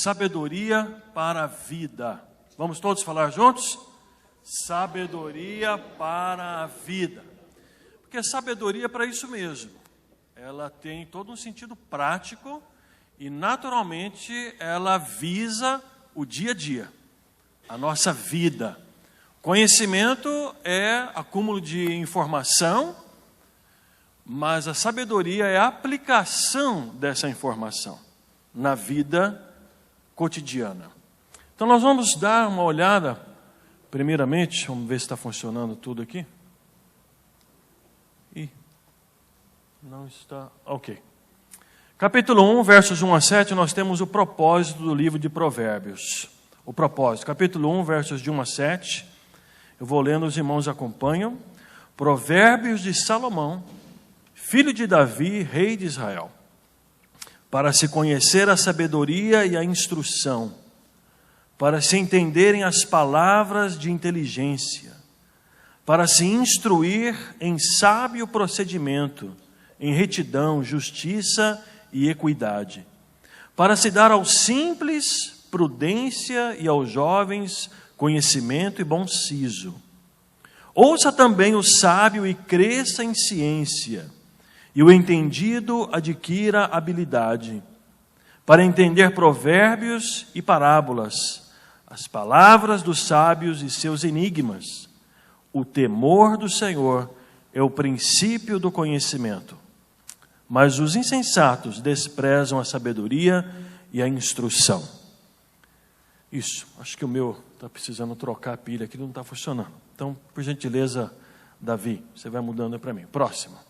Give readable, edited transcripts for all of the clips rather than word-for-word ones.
Sabedoria para a vida. Vamos todos falar juntos? Sabedoria para a vida. Porque sabedoria é para isso mesmo. Ela tem todo um sentido prático e, naturalmente, ela visa o dia a dia, a nossa vida. Conhecimento é acúmulo de informação, mas a sabedoria é a aplicação dessa informação na vida cotidiana. Então nós vamos dar uma olhada, primeiramente, vamos ver se está funcionando tudo aqui. Não está, ok. Capítulo 1, versos 1 a 7, nós temos o propósito do livro de Provérbios. O propósito, capítulo 1, versos de 1 a 7, eu vou lendo, os irmãos acompanham. Provérbios de Salomão, filho de Davi, rei de Israel, para se conhecer a sabedoria e a instrução, para se entenderem as palavras de inteligência, para se instruir em sábio procedimento, em retidão, justiça e equidade, para se dar aos simples prudência e aos jovens conhecimento e bom siso. Ouça também o sábio e cresça em ciência, e o entendido adquira habilidade, para entender provérbios e parábolas, as palavras dos sábios e seus enigmas. O temor do Senhor é o princípio do conhecimento, mas os insensatos desprezam a sabedoria e a instrução. Isso, acho que o meu está precisando trocar a pilha aqui, não está funcionando. Então, por gentileza, Davi, você vai mudando para mim. Próximo.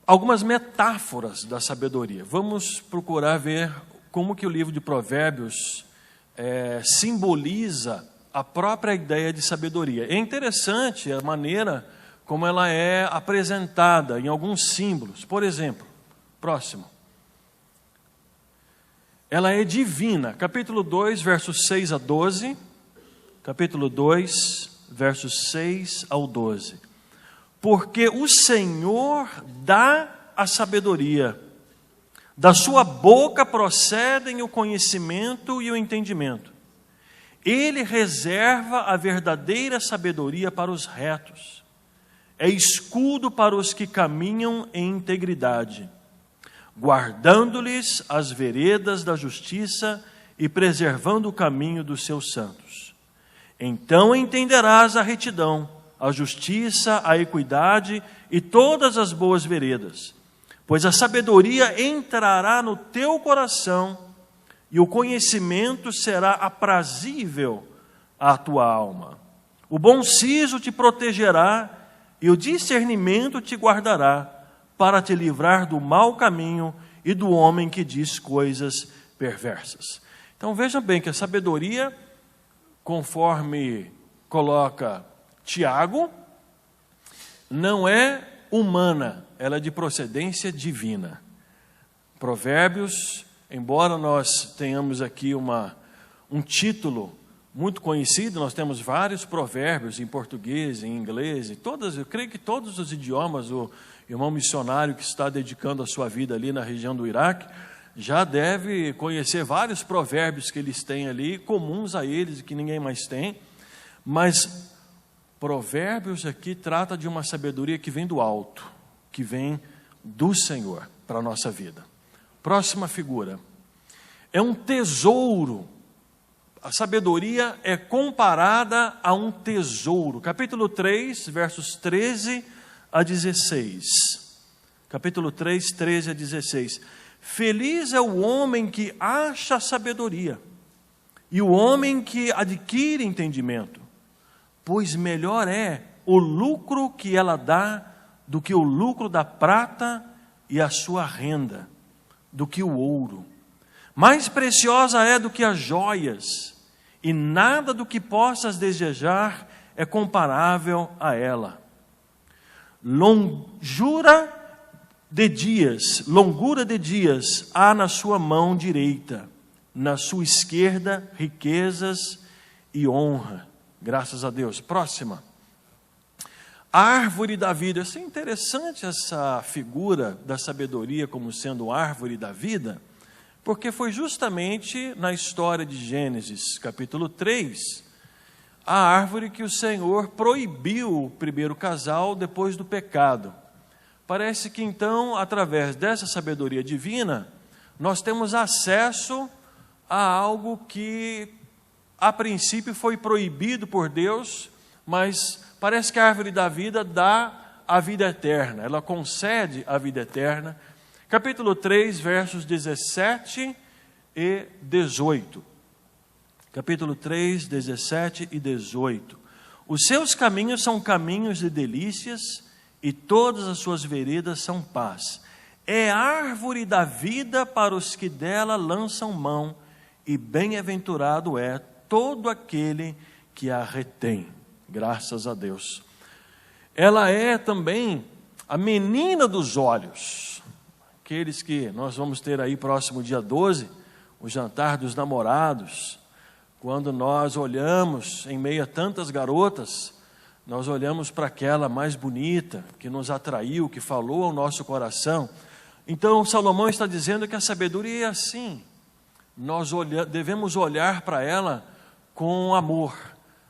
Algumas metáforas da sabedoria. Vamos procurar ver como que o livro de Provérbios simboliza a própria ideia de sabedoria. É interessante a maneira como ela é apresentada em alguns símbolos. Por exemplo, próximo. Ela é divina. Capítulo 2, versos 6 a 12. Capítulo 2, versos 6 ao 12. Porque o Senhor dá a sabedoria, da sua boca procedem o conhecimento e o entendimento. Ele reserva a verdadeira sabedoria para os retos, é escudo para os que caminham em integridade, guardando-lhes as veredas da justiça e preservando o caminho dos seus santos. Então entenderás a retidão, a justiça, a equidade e todas as boas veredas, pois a sabedoria entrará no teu coração e o conhecimento será aprazível à tua alma. O bom siso te protegerá e o discernimento te guardará para te livrar do mau caminho e do homem que diz coisas perversas. Então veja bem que a sabedoria, conforme coloca Tiago, não é humana, ela é de procedência divina. Provérbios, embora nós tenhamos aqui um título muito conhecido, nós temos vários provérbios em português, em inglês, eu creio que todos os idiomas, o irmão missionário que está dedicando a sua vida ali na região do Iraque, já deve conhecer vários provérbios que eles têm ali, comuns a eles e que ninguém mais tem, mas Provérbios aqui trata de uma sabedoria que vem do alto, que vem do Senhor para a nossa vida. Próxima figura. É um tesouro. A sabedoria é comparada a um tesouro. Capítulo 3, versos 13 a 16. Capítulo 3, 13 a 16. Feliz é o homem que acha sabedoria e o homem que adquire entendimento, pois melhor é o lucro que ela dá do que o lucro da prata e a sua renda, do que o ouro. Mais preciosa é do que as joias, e nada do que possas desejar é comparável a ela. Longura de dias há na sua mão direita, na sua esquerda riquezas e honra. Graças a Deus. Próxima. Árvore da vida. Isso é interessante, essa figura da sabedoria como sendo árvore da vida, Porque foi justamente na história de Gênesis, capítulo 3, a árvore que o Senhor proibiu o primeiro casal depois do pecado. Parece que então, através dessa sabedoria divina, nós temos acesso a algo que a princípio foi proibido por Deus, mas parece que a árvore da vida dá a vida eterna, ela concede a vida eterna. Capítulo 3, versos 17 e 18. Capítulo 3, 17 e 18. Os seus caminhos são caminhos de delícias, e todas as suas veredas são paz. É árvore da vida para os que dela lançam mão, e bem-aventurado é todo aquele que a retém. Graças a Deus. Ela é também a menina dos olhos. Aqueles que nós vamos ter aí próximo dia 12, o jantar dos namorados. Quando nós olhamos em meio a tantas garotas, nós olhamos para aquela mais bonita, que nos atraiu, que falou ao nosso coração. Então Salomão está dizendo que a sabedoria é assim. Nós devemos olhar para ela com amor,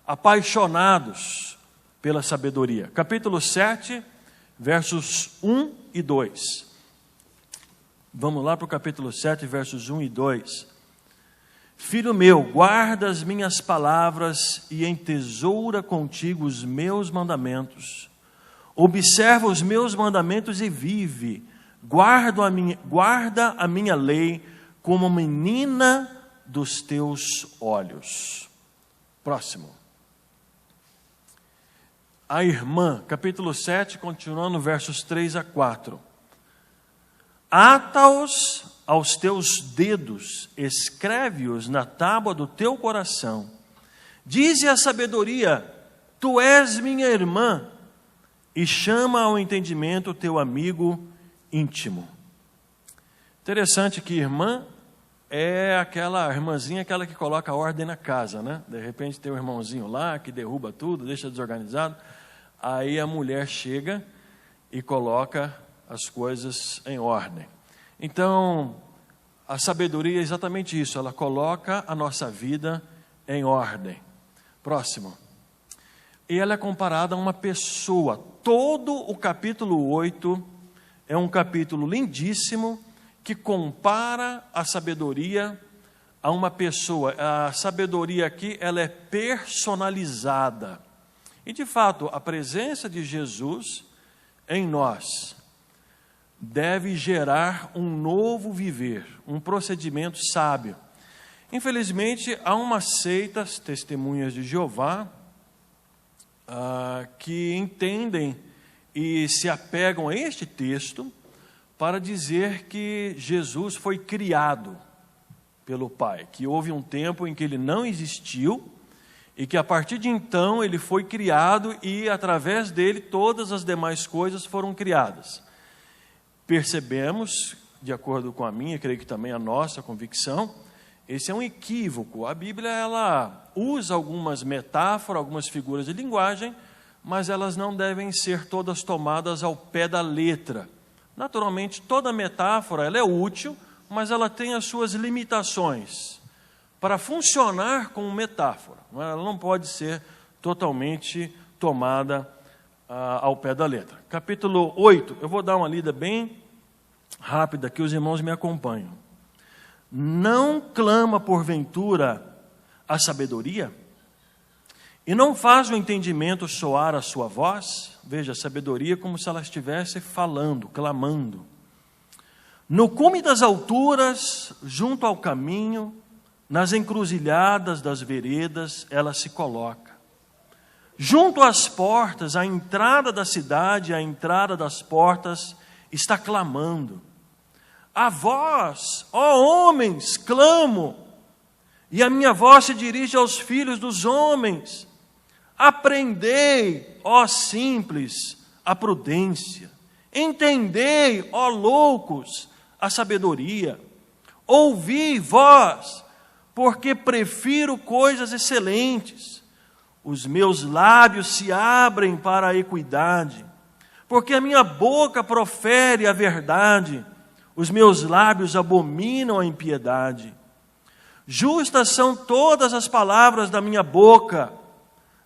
apaixonados pela sabedoria. Capítulo 7, versos 1 e 2. Vamos lá para o capítulo 7, versos 1 e 2. Filho meu, guarda as minhas palavras e entesoura contigo os meus mandamentos. Observa os meus mandamentos e vive. Guarda a minha lei como menina dos teus olhos. Próximo. A irmã, capítulo 7, continuando versos 3 a 4. Ata-os aos teus dedos, escreve-os na tábua do teu coração. Dize a sabedoria, tu és minha irmã, e chama ao entendimento o teu amigo íntimo. Interessante que irmã é aquela irmãzinha, aquela que coloca a ordem na casa, né? De repente tem um irmãozinho lá que derruba tudo, deixa desorganizado. Aí a mulher chega e coloca as coisas em ordem. Então, a sabedoria é exatamente isso, ela coloca a nossa vida em ordem. Próximo. E ela é comparada a uma pessoa. Todo o capítulo 8 é um capítulo lindíssimo que compara a sabedoria a uma pessoa. A sabedoria aqui, ela é personalizada. E, de fato, a presença de Jesus em nós deve gerar um novo viver, um procedimento sábio. Infelizmente, há umas seitas, testemunhas de Jeová, que entendem e se apegam a este texto para dizer que Jesus foi criado pelo Pai, que houve um tempo em que ele não existiu e que a partir de então ele foi criado e através dele todas as demais coisas foram criadas. Percebemos, de acordo com a minha, creio que também a nossa convicção, esse é um equívoco. A Bíblia ela usa algumas metáforas, algumas figuras de linguagem, mas elas não devem ser todas tomadas ao pé da letra. Naturalmente, toda metáfora ela é útil, mas ela tem as suas limitações para funcionar como metáfora. Ela não pode ser totalmente tomada ao pé da letra. Capítulo 8, eu vou dar uma lida bem rápida, que os irmãos me acompanham. Não clama porventura a sabedoria? E não faz o entendimento soar a sua voz? Veja, a sabedoria como se ela estivesse falando, clamando. No cume das alturas, junto ao caminho, nas encruzilhadas das veredas, ela se coloca. Junto às portas, à entrada da cidade, à entrada das portas, está clamando. A vós, ó homens, clamo, e a minha voz se dirige aos filhos dos homens. Aprendei, ó simples, a prudência. Entendei, ó loucos, a sabedoria. Ouvi, vós, porque prefiro coisas excelentes. Os meus lábios se abrem para a equidade, porque a minha boca profere a verdade. os meus lábios abominam a impiedade. Justas são todas as palavras da minha boca,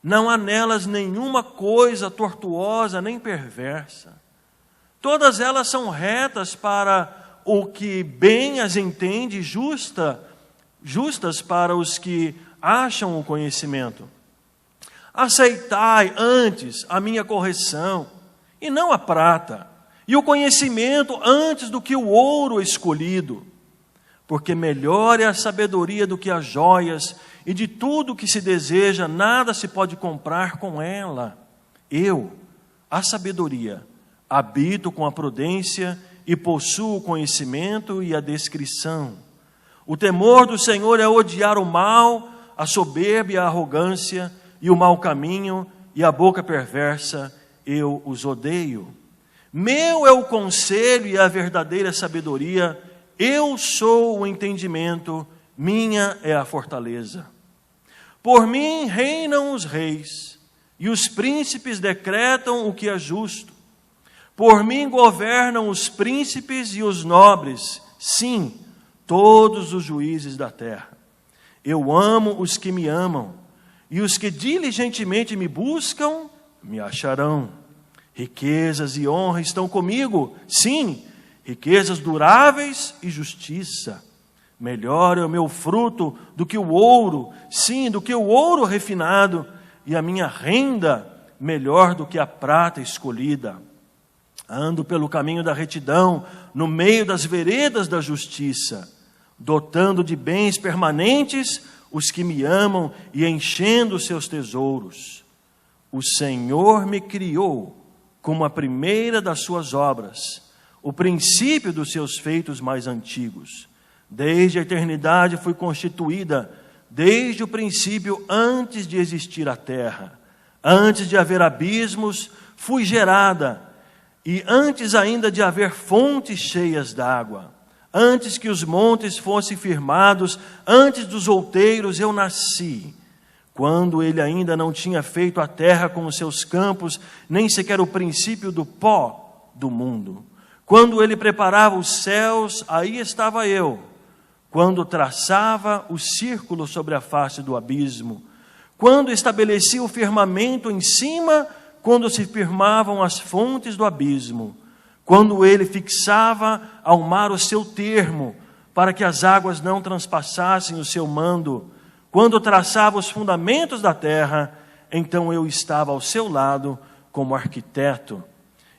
não há nelas nenhuma coisa tortuosa nem perversa. Todas elas são retas para o que bem as entende, justas para os que acham o conhecimento. Aceitai antes a minha correção, e não a prata, e o conhecimento antes do que o ouro escolhido, porque melhor é a sabedoria do que as joias, e de tudo que se deseja, nada se pode comprar com ela. Eu, a sabedoria, habito com a prudência e possuo o conhecimento e a descrição. O temor do Senhor é odiar o mal, a soberba e a arrogância, e o mau caminho e a boca perversa, eu os odeio. Meu é o conselho e a verdadeira sabedoria, eu sou o entendimento, minha é a fortaleza. Por mim reinam os reis, e os príncipes decretam o que é justo. Por mim governam os príncipes e os nobres, sim, todos os juízes da terra. Eu amo os que me amam, e os que diligentemente me buscam, me acharão. Riquezas e honra estão comigo, sim, riquezas duráveis e justiça. Melhor é o meu fruto do que o ouro, sim, do que o ouro refinado, e a minha renda melhor do que a prata escolhida. Ando pelo caminho da retidão, no meio das veredas da justiça, dotando de bens permanentes os que me amam e enchendo seus tesouros. O Senhor me criou como a primeira das suas obras, o princípio dos seus feitos mais antigos. Desde a eternidade fui constituída, desde o princípio, antes de existir a terra. Antes de haver abismos, fui gerada, e antes ainda de haver fontes cheias d'água. Antes que os montes fossem firmados, antes dos outeiros eu nasci. Quando ele ainda não tinha feito a terra com os seus campos, nem sequer o princípio do pó do mundo. Quando ele preparava os céus, aí estava eu. Quando traçava o círculo sobre a face do abismo. Quando estabelecia o firmamento em cima, quando se firmavam as fontes do abismo. Quando ele fixava ao mar o seu termo, para que as águas não transpassassem o seu mando. Quando traçava os fundamentos da terra, então eu estava ao seu lado como arquiteto.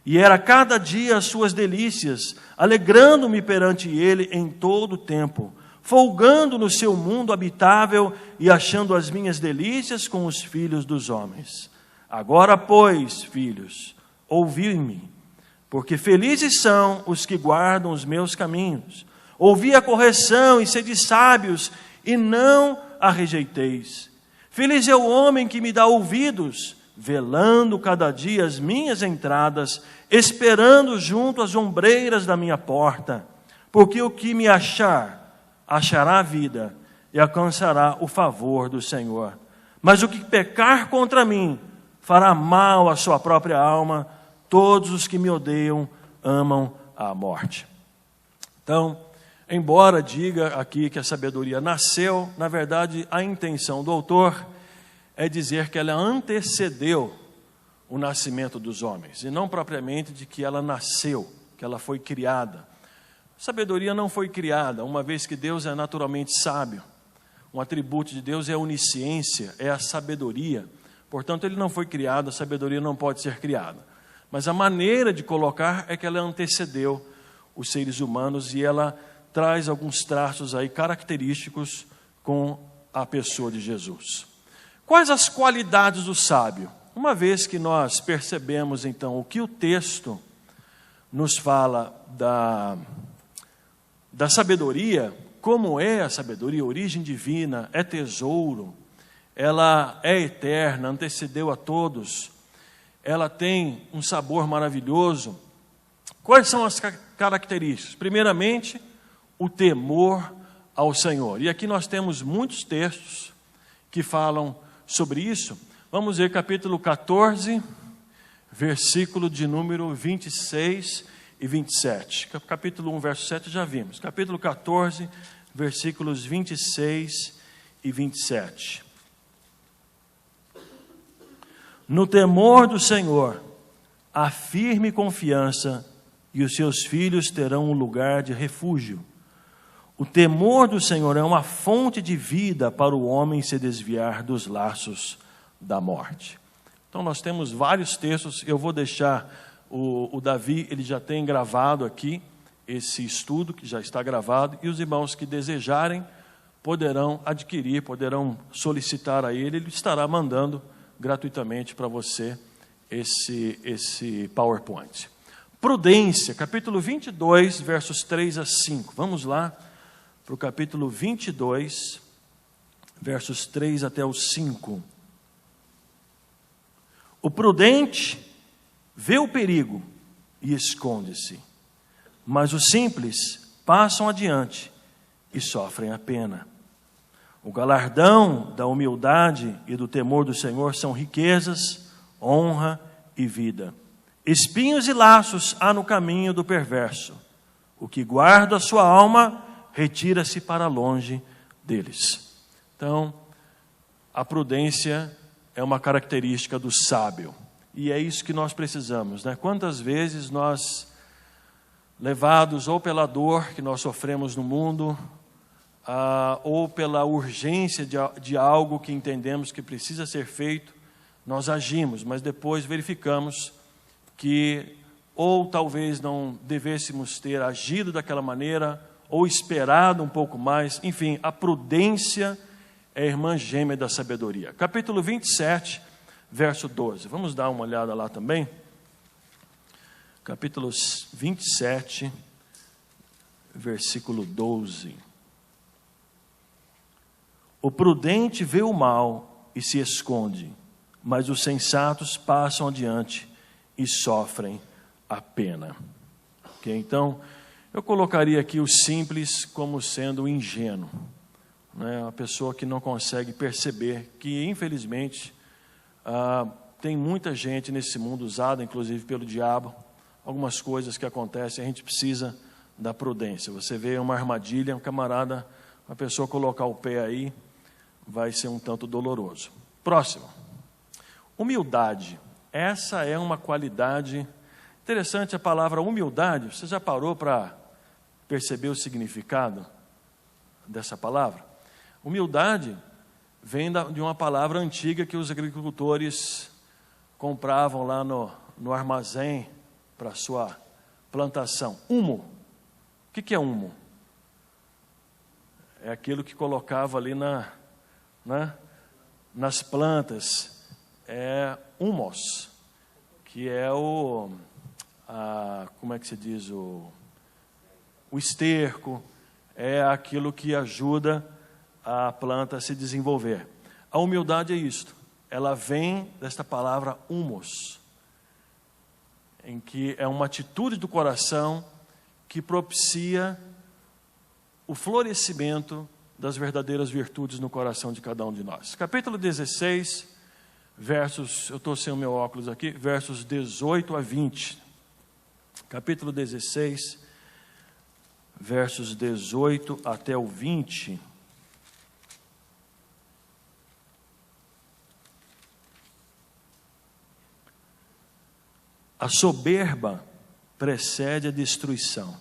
E era cada dia as suas delícias, alegrando-me perante ele em todo o tempo, folgando no seu mundo habitável e achando as minhas delícias com os filhos dos homens. Agora, pois, filhos, ouvi-me. Porque felizes são os que guardam os meus caminhos. Ouvi a correção e sede sábios, e não a rejeiteis. Feliz é o homem que me dá ouvidos, velando cada dia as minhas entradas, esperando junto às ombreiras da minha porta. Porque o que me achar, achará a vida, e alcançará o favor do Senhor. Mas o que pecar contra mim, fará mal à sua própria alma. Todos os que me odeiam amam a morte. Então, embora diga aqui que a sabedoria nasceu, na verdade, a intenção do autor é dizer que ela antecedeu o nascimento dos homens, e não propriamente de que ela nasceu, que ela foi criada. A sabedoria não foi criada, uma vez que Deus é naturalmente sábio. Um atributo de Deus é a onisciência, é a sabedoria. Portanto, ele não foi criado, a sabedoria não pode ser criada. Mas a maneira de colocar é que ela antecedeu os seres humanos e ela traz alguns traços aí característicos com a pessoa de Jesus. Quais as qualidades do sábio? Uma vez que nós percebemos então o que o texto nos fala da sabedoria, como é a sabedoria, origem divina, é tesouro, ela é eterna, antecedeu a todos, ela tem um sabor maravilhoso. Quais são as características? Primeiramente, o temor ao Senhor. E aqui nós temos muitos textos que falam sobre isso. Vamos ver capítulo 14, versículo de número 26, e 27. Capítulo 1, verso 7 já vimos. Capítulo 14, versículos 26 e 27. No temor do Senhor, há firme confiança, e os seus filhos terão um lugar de refúgio. O temor do Senhor é uma fonte de vida para o homem se desviar dos laços da morte. Então nós temos vários textos, eu vou deixar o Davi, ele já tem gravado aqui esse estudo, que já está gravado, e os irmãos que desejarem poderão adquirir, poderão solicitar a ele estará mandando gratuitamente para você esse PowerPoint. Prudência, capítulo 22, versos 3 a 5. Vamos lá para o capítulo 22, versos 3 até o 5. O prudente vê o perigo e esconde-se, mas os simples passam adiante e sofrem a pena. O galardão da humildade e do temor do Senhor são riquezas, honra e vida. Espinhos e laços há no caminho do perverso. O que guarda a sua alma, retira-se para longe deles. Então, a prudência é uma característica do sábio. E é isso que nós precisamos, né? Quantas vezes nós, levados ou pela dor que nós sofremos no mundo, ou pela urgência de algo que entendemos que precisa ser feito, nós agimos, mas depois verificamos que ou talvez não devêssemos ter agido daquela maneira, ou esperado um pouco mais. Enfim, a prudência é a irmã gêmea da sabedoria. Capítulo 27, verso 12. Vamos dar uma olhada lá também. Capítulo 27, versículo 12. O prudente vê o mal e se esconde, mas os sensatos passam adiante e sofrem a pena. Ok? Então, eu colocaria aqui o simples como sendo ingênuo, né? Uma pessoa que não consegue perceber que, infelizmente, tem muita gente nesse mundo usada, inclusive pelo diabo, algumas coisas que acontecem, a gente precisa da prudência. Você vê uma armadilha, um camarada, uma pessoa colocar o pé aí, vai ser um tanto doloroso. Próximo. Humildade. Essa é uma qualidade interessante, a palavra humildade. Você já parou para perceber o significado dessa palavra? Humildade vem de uma palavra antiga que os agricultores compravam lá no armazém para sua plantação. Humo. O que é humo? É aquilo que colocava ali nas plantas. É humos, que é como é que se diz, o esterco, é aquilo que ajuda a planta a se desenvolver. A humildade é isto, ela vem desta palavra humus, em que é uma atitude do coração que propicia o florescimento das verdadeiras virtudes no coração de cada um de nós. Capítulo 16, versos, eu estou sem o meu óculos aqui, versos 18 a 20. Capítulo 16, versos 18 até o 20. A soberba precede a destruição,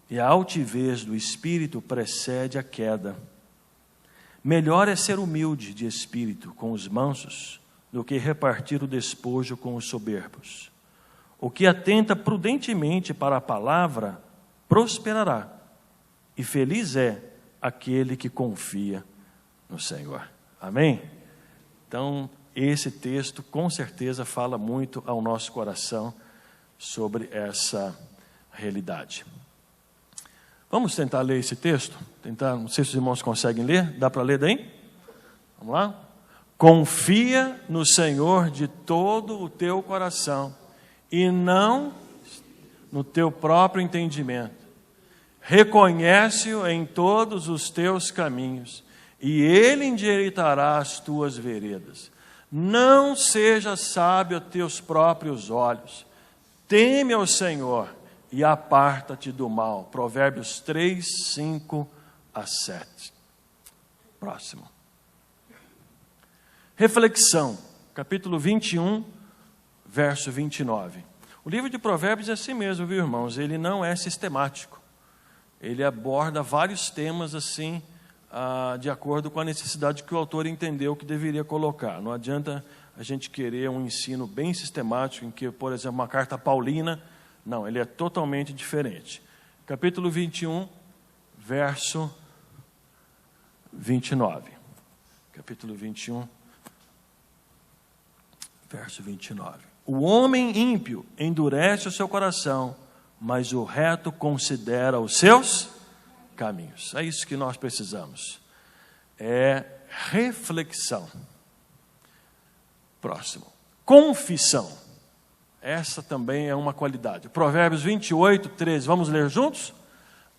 e a altivez do espírito precede a queda. Melhor é ser humilde de espírito com os mansos do que repartir o despojo com os soberbos. O que atenta prudentemente para a palavra prosperará, e feliz é aquele que confia no Senhor. Amém? Então, esse texto com certeza fala muito ao nosso coração sobre essa realidade. Vamos tentar ler esse texto? Não sei se os irmãos conseguem ler. Dá para ler daí? Vamos lá? Confia no Senhor de todo o teu coração e não no teu próprio entendimento. Reconhece-o em todos os teus caminhos e Ele endireitará as tuas veredas. Não seja sábio a teus próprios olhos. Teme ao Senhor e aparta-te do mal. Provérbios 3, 5 a 7. Próximo. Reflexão, capítulo 21, verso 29. O livro de Provérbios é assim mesmo, viu, irmãos? Ele não é sistemático. Ele aborda vários temas assim, de acordo com a necessidade que o autor entendeu que deveria colocar. Não adianta a gente querer um ensino bem sistemático, em que, por exemplo, uma carta paulina. Não, ele é totalmente diferente. Capítulo 21, verso 29. Capítulo 21, verso 29. O homem ímpio endurece o seu coração, mas o reto considera os seus caminhos. É isso que nós precisamos. É reflexão. Próximo. Confissão. Essa também é uma qualidade. Provérbios 28, 13. Vamos ler juntos?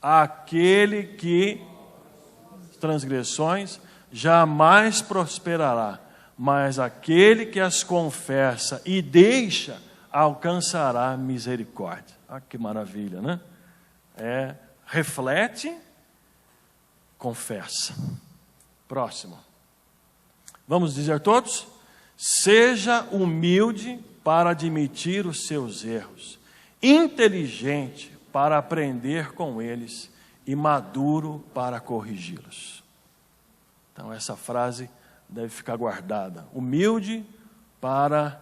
Aquele que transgressões jamais prosperará, mas aquele que as confessa e deixa alcançará misericórdia. Ah, que maravilha, né? Reflete, confessa. Próximo. Vamos dizer todos? Seja humilde para admitir os seus erros, inteligente para aprender com eles e maduro para corrigi-los. Então essa frase deve ficar guardada. Humilde para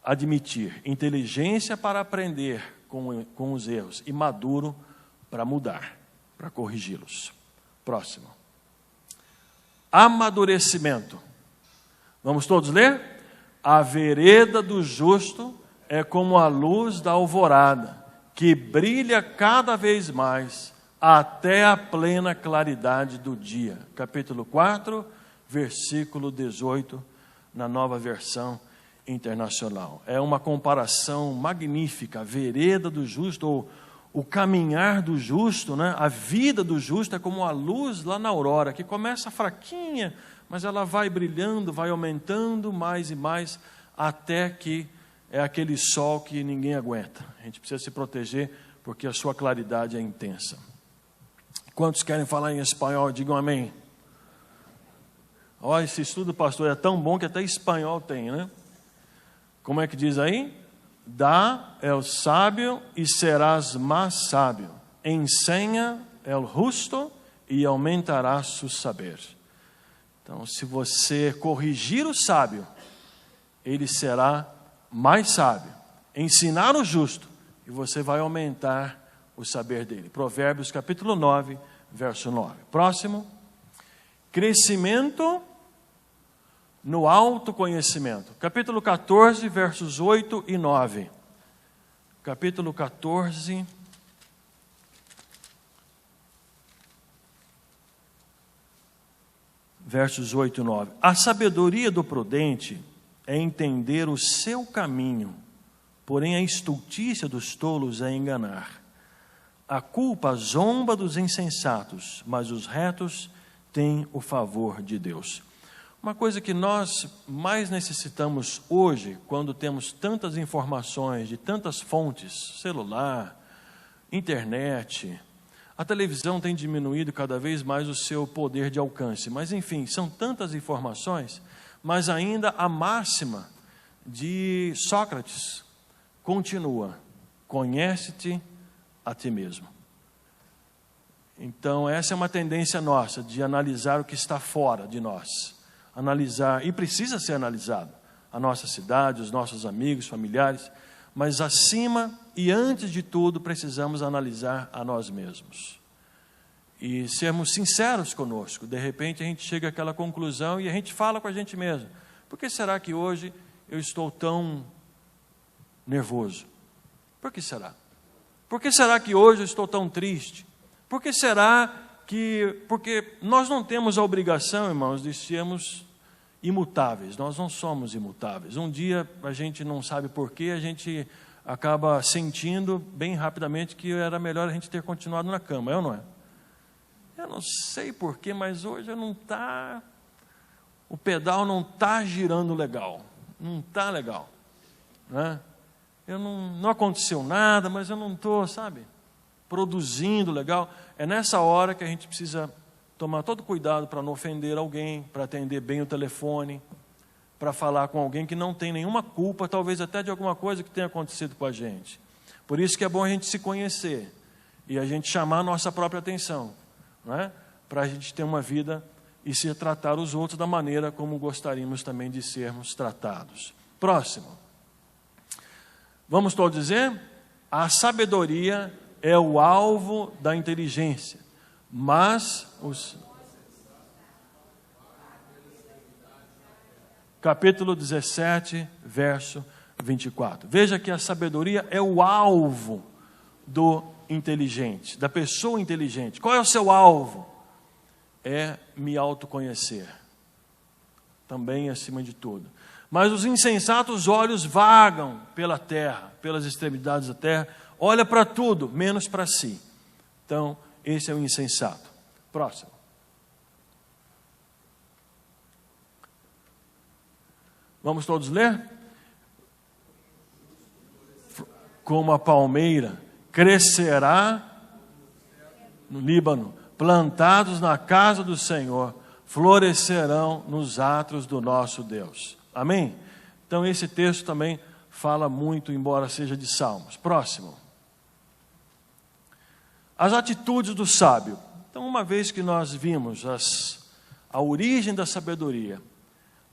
admitir, inteligência para aprender com os erros e maduro para mudar, para corrigi-los. Próximo. Amadurecimento. Vamos todos ler? A vereda do justo é como a luz da alvorada, que brilha cada vez mais, até a plena claridade do dia. Capítulo 4, versículo 18, na Nova Versão Internacional. É uma comparação magnífica. A vereda do justo, ou o caminhar do justo, né? A vida do justo é como a luz lá na aurora, que começa fraquinha, mas ela vai brilhando, vai aumentando mais e mais, até que é aquele sol que ninguém aguenta. A gente precisa se proteger, porque a sua claridade é intensa. Quantos querem falar em espanhol? Digam amém. Olha, esse estudo, pastor, é tão bom que até espanhol tem, né? Como é que diz aí? Dá el sábio e serás más sábio. Ensina el justo e aumentará su saber. Então, se você corrigir o sábio, ele será mais sábio. Ensinar o justo, e você vai aumentar o saber dele. Provérbios capítulo 9, verso 9. Próximo. Crescimento no autoconhecimento. Capítulo 14, versos 8 e 9. Capítulo 14, versos 8 e 9. A sabedoria do prudente é entender o seu caminho, porém a estultícia dos tolos é enganar. A culpa zomba dos insensatos, mas os retos têm o favor de Deus. Uma coisa que nós mais necessitamos hoje, quando temos tantas informações de tantas fontes, celular, internet, a televisão tem diminuído cada vez mais o seu poder de alcance. Mas, enfim, são tantas informações, mas ainda a máxima de Sócrates continua: conhece-te a ti mesmo. Então, essa é uma tendência nossa, de analisar o que está fora de nós. Analisar, e precisa ser analisado, a nossa cidade, os nossos amigos, familiares, mas acima e antes de tudo, precisamos analisar a nós mesmos. E sermos sinceros conosco. De repente a gente chega àquela conclusão e a gente fala com a gente mesmo: por que será que hoje eu estou tão nervoso? Por que será? Por que será que hoje eu estou tão triste? Por que será que... Porque nós não temos a obrigação, irmãos, de sermos imutáveis. Nós não somos imutáveis. Um dia a gente não sabe porquê, a gente acaba sentindo bem rapidamente que era melhor a gente ter continuado na cama, é ou não é? Eu não sei porquê, mas hoje não está... O pedal não está girando legal. Não está legal, né? não aconteceu nada, mas eu não estou, sabe, produzindo legal. É nessa hora que a gente precisa tomar todo cuidado para não ofender alguém, para atender bem o telefone, para falar com alguém que não tem nenhuma culpa, talvez até de alguma coisa que tenha acontecido com a gente. Por isso que é bom a gente se conhecer e a gente chamar a nossa própria atenção, não é? Para a gente ter uma vida e se tratar os outros da maneira como gostaríamos também de sermos tratados. Próximo. Vamos todos dizer? A sabedoria é o alvo da inteligência, mas capítulo 17, verso 24. Veja que a sabedoria é o alvo do inteligente, da pessoa inteligente. Qual é o seu alvo? É me autoconhecer, também acima de tudo. Mas os insensatos olhos vagam pela terra, pelas extremidades da terra, olha para tudo, menos para si. Então, esse é o insensato. Próximo. Vamos todos ler? Como a palmeira crescerá no Líbano, plantados na casa do Senhor, florescerão nos átrios do nosso Deus. Amém? Então esse texto também fala muito, embora seja de Salmos. Próximo. As atitudes do sábio. Então, uma vez que nós vimos a origem da sabedoria,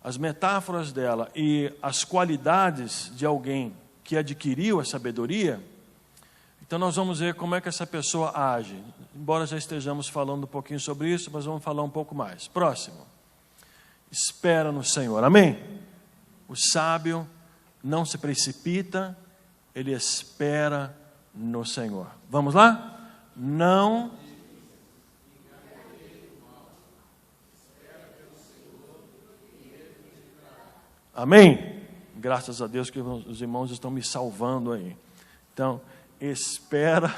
as metáforas dela e as qualidades de alguém que adquiriu a sabedoria, então nós vamos ver como é que essa pessoa age. Embora já estejamos falando um pouquinho sobre isso, mas vamos falar um pouco mais. Próximo. Espera no Senhor. Amém? O sábio não se precipita, ele espera no Senhor. Vamos lá? Não. Amém? Graças a Deus que os irmãos estão me salvando aí. Então, espera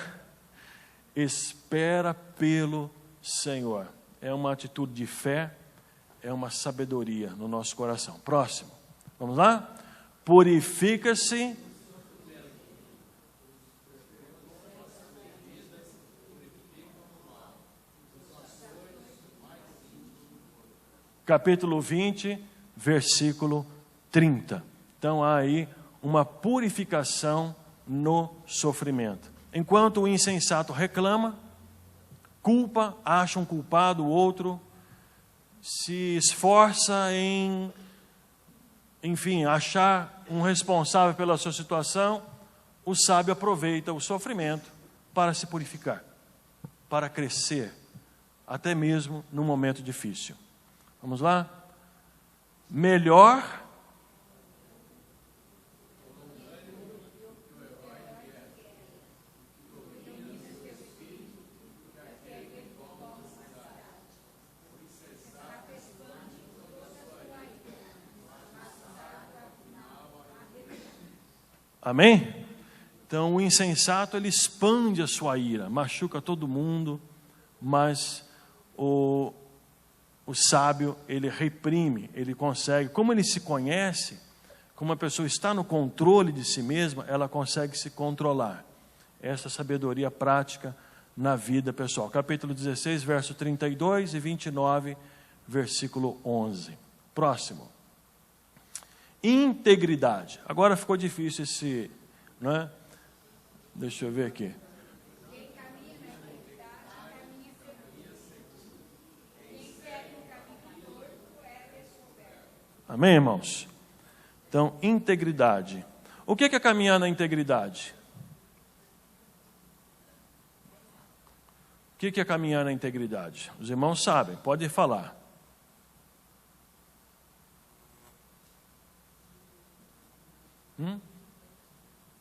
pelo Senhor. É uma atitude de fé, é uma sabedoria no nosso coração. Próximo. Vamos lá? Purifica-se. Capítulo 20, versículo 30. Então há aí uma purificação no sofrimento. Enquanto o insensato reclama, culpa, acha um culpado, o outro, se esforça em, enfim, achar um responsável pela sua situação, o sábio aproveita o sofrimento para se purificar, para crescer, até mesmo num momento difícil. Vamos lá? Melhor Amém? Então o insensato ele expande a sua ira, machuca todo mundo, mas o sábio ele reprime, ele consegue, como ele se conhece, como a pessoa está no controle de si mesma, ela consegue se controlar. Essa sabedoria prática na vida pessoal. Capítulo 16, verso 32 e 29, versículo 11. Próximo. Integridade. Agora ficou difícil esse, não é? Deixa eu ver aqui. Amém, irmãos? Então, integridade. O que é caminhar na integridade? O que é caminhar na integridade? Os irmãos sabem, podem falar.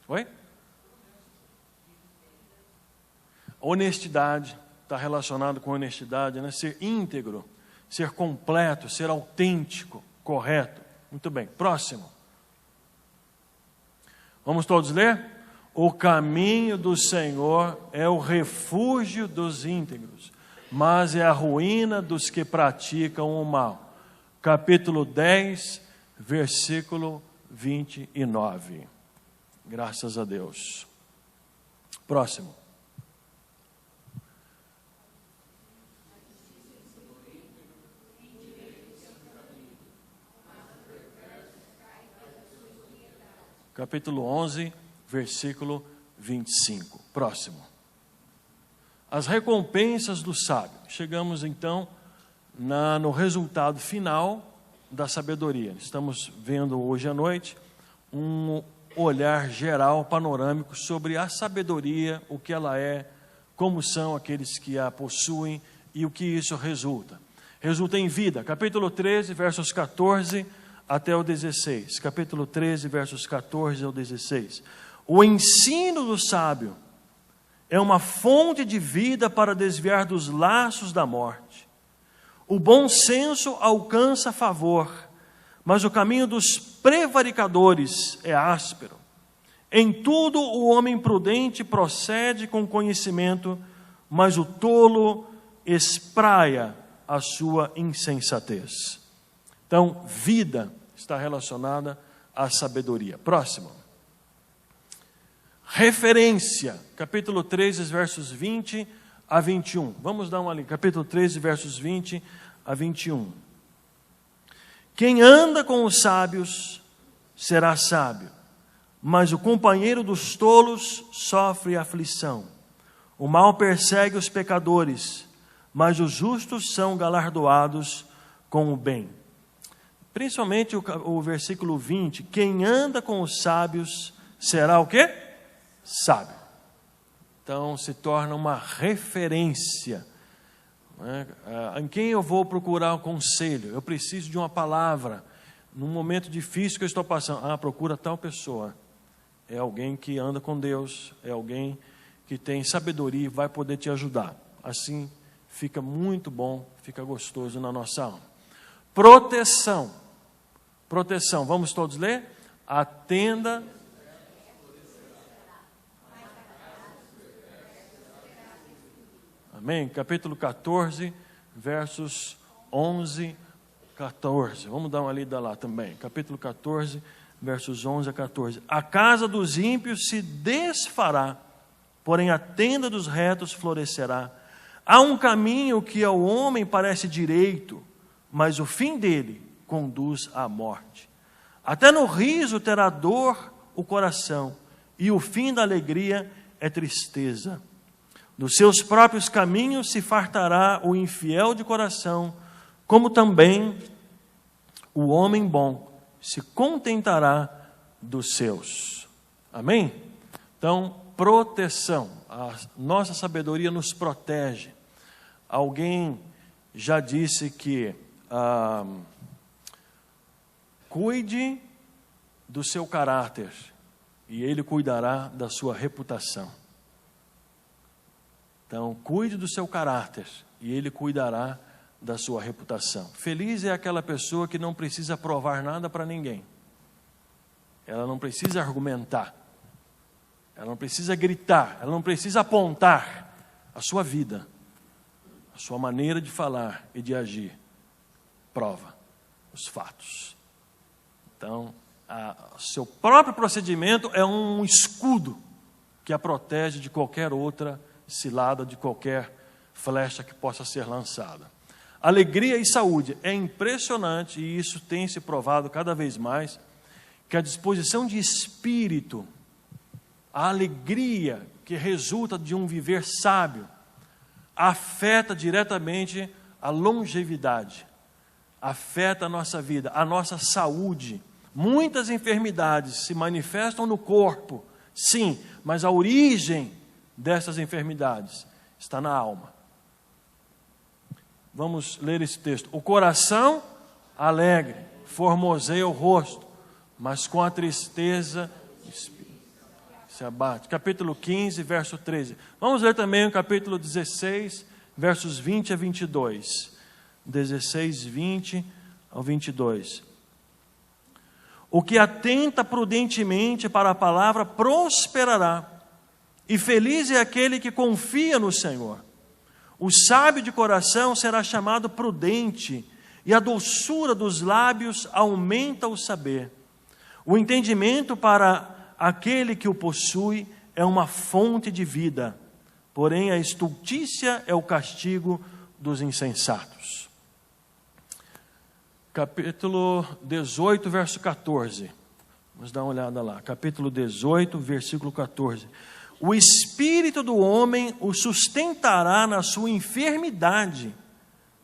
Oi? Honestidade, está relacionado com honestidade, né? Ser íntegro, ser completo, ser autêntico, correto. Muito bem, próximo. Vamos todos ler? O caminho do Senhor é o refúgio dos íntegros, mas é a ruína dos que praticam o mal. Capítulo 10, versículo 29. Graças a Deus. Próximo. Capítulo 11, versículo 25. Próximo. As recompensas do sábio. Chegamos então no resultado final da sabedoria. Estamos vendo hoje à noite um olhar geral, panorâmico sobre a sabedoria, o que ela é, como são aqueles que a possuem e o que isso resulta. Resulta em vida. Capítulo 13, versos 14 até o 16. Capítulo 13, versos 14 ao 16. O ensino do sábio é uma fonte de vida para desviar dos laços da morte. O bom senso alcança favor, mas o caminho dos prevaricadores é áspero. Em tudo o homem prudente procede com conhecimento, mas o tolo espraia a sua insensatez. Então, vida está relacionada à sabedoria. Próximo. Referência, capítulo 13, versos 20 a 21. Vamos dar uma ali, capítulo 13, versos 20 a 21. Quem anda com os sábios será sábio, mas o companheiro dos tolos sofre aflição. O mal persegue os pecadores, mas os justos são galardoados com o bem. Principalmente o versículo 20, quem anda com os sábios será o quê? Sábio. Então se torna uma referência, né? Em quem eu vou procurar um conselho? Eu preciso de uma palavra, num momento difícil que eu estou passando. Procura tal pessoa. É alguém que anda com Deus, é alguém que tem sabedoria e vai poder te ajudar. Assim fica muito bom, fica gostoso na nossa alma. Proteção. Proteção, vamos todos ler? A tenda. Amém? Capítulo 14, versos 11, 14. Vamos dar uma lida lá também. Capítulo 14, versos 11 a 14. A casa dos ímpios se desfará, porém a tenda dos retos florescerá. Há um caminho que ao homem parece direito, mas o fim dele conduz à morte. Até no riso terá dor o coração, e o fim da alegria é tristeza. Dos seus próprios caminhos se fartará o infiel de coração, como também o homem bom se contentará dos seus. Amém? Então, proteção. A nossa sabedoria nos protege. Alguém já disse que cuide do seu caráter e ele cuidará da sua reputação. Então, cuide do seu caráter e ele cuidará da sua reputação. Feliz é aquela pessoa que não precisa provar nada para ninguém. Ela não precisa argumentar. Ela não precisa gritar. Ela não precisa apontar a sua vida. A sua maneira de falar e de agir prova os fatos. Então, seu próprio procedimento é um escudo que a protege de qualquer outra cilada, de qualquer flecha que possa ser lançada. Alegria e saúde. É impressionante, e isso tem se provado cada vez mais, que a disposição de espírito, a alegria que resulta de um viver sábio, afeta diretamente a longevidade, afeta a nossa vida, a nossa saúde. Muitas enfermidades se manifestam no corpo, sim, mas a origem dessas enfermidades está na alma. Vamos ler esse texto. O coração alegre formoseia o rosto, mas com a tristeza se abate. Capítulo 15, verso 13. Vamos ler também o capítulo 16, versos 20 a 22. 16, 20 ao 22. O que atenta prudentemente para a palavra prosperará, e feliz é aquele que confia no Senhor. O sábio de coração será chamado prudente, e a doçura dos lábios aumenta o saber. O entendimento para aquele que o possui é uma fonte de vida, porém a estultícia é o castigo dos insensatos. Capítulo 18, verso 14. Vamos dar uma olhada lá. Capítulo 18, versículo 14. O espírito do homem o sustentará na sua enfermidade,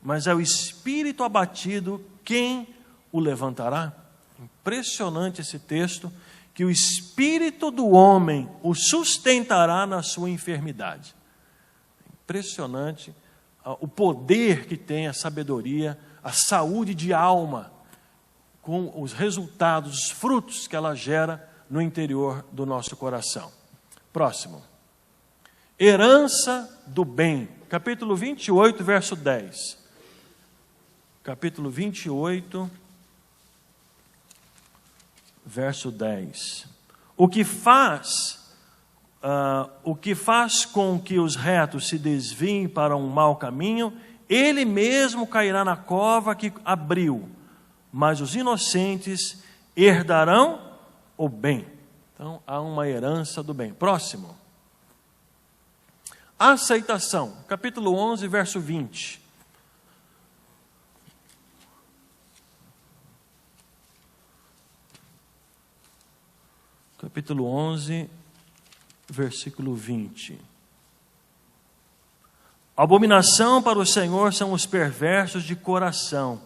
mas é o espírito abatido quem o levantará? Impressionante esse texto, que o espírito do homem o sustentará na sua enfermidade. Impressionante o poder que tem a sabedoria, a saúde de alma, com os resultados, os frutos que ela gera no interior do nosso coração. Próximo. Herança do bem. Capítulo 28, verso 10. Capítulo 28, verso 10. O que faz com que os retos se desviem para um mau caminho, ele mesmo cairá na cova que abriu, mas os inocentes herdarão o bem. Então, há uma herança do bem. Próximo. Aceitação. Capítulo 11, verso 20. Capítulo 11, versículo 20. Abominação para o Senhor são os perversos de coração,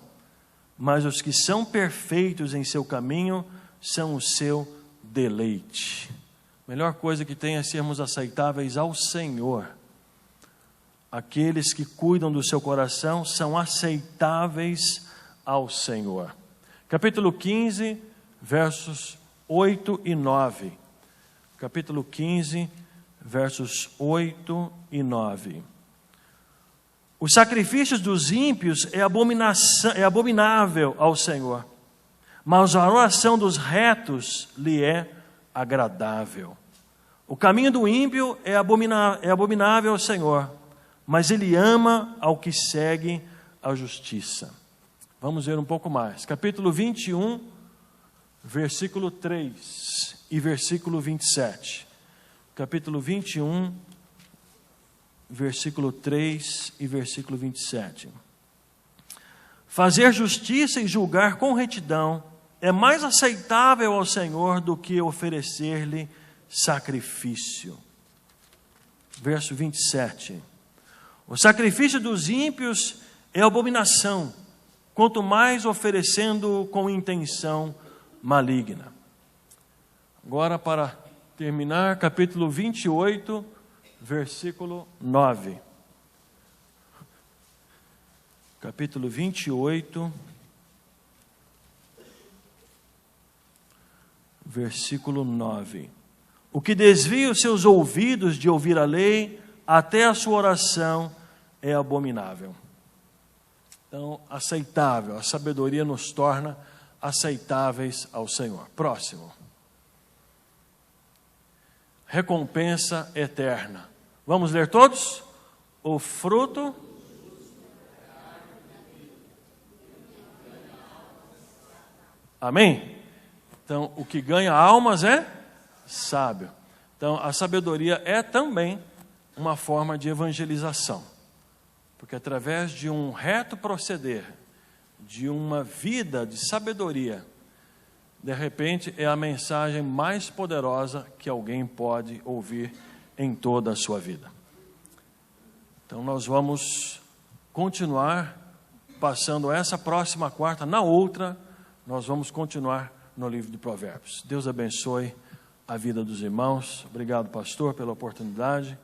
mas os que são perfeitos em seu caminho são o seu deleite. A melhor coisa que tem é sermos aceitáveis ao Senhor. Aqueles que cuidam do seu coração são aceitáveis ao Senhor. Capítulo 15, versos 8 e 9. Capítulo 15, versos 8 e 9. Os sacrifícios dos ímpios é abominável ao Senhor, mas a oração dos retos lhe é agradável. O caminho do ímpio é abominável ao Senhor, mas ele ama ao que segue a justiça. Vamos ver um pouco mais. Capítulo 21, versículo 3 e versículo 27. Capítulo 21, versículo 3 e versículo 27. Fazer justiça e julgar com retidão é mais aceitável ao Senhor do que oferecer-lhe sacrifício. Verso 27. O sacrifício dos ímpios é abominação, quanto mais oferecendo com intenção maligna. Agora, para terminar, capítulo 28, versículo 9. Capítulo 28, versículo 9. O que desvia os seus ouvidos de ouvir a lei, até a sua oração é abominável. Então, aceitável, a sabedoria nos torna aceitáveis ao Senhor. Próximo. Recompensa eterna. Vamos ler todos? O fruto. Amém? Então, o que ganha almas é sábio. Então, a sabedoria é também uma forma de evangelização. Porque através de um reto proceder, de uma vida de sabedoria, de repente é a mensagem mais poderosa que alguém pode ouvir em toda a sua vida. Então nós vamos continuar passando essa próxima quarta, na outra nós vamos continuar no livro de Provérbios. Deus abençoe a vida dos irmãos. Obrigado, pastor, pela oportunidade.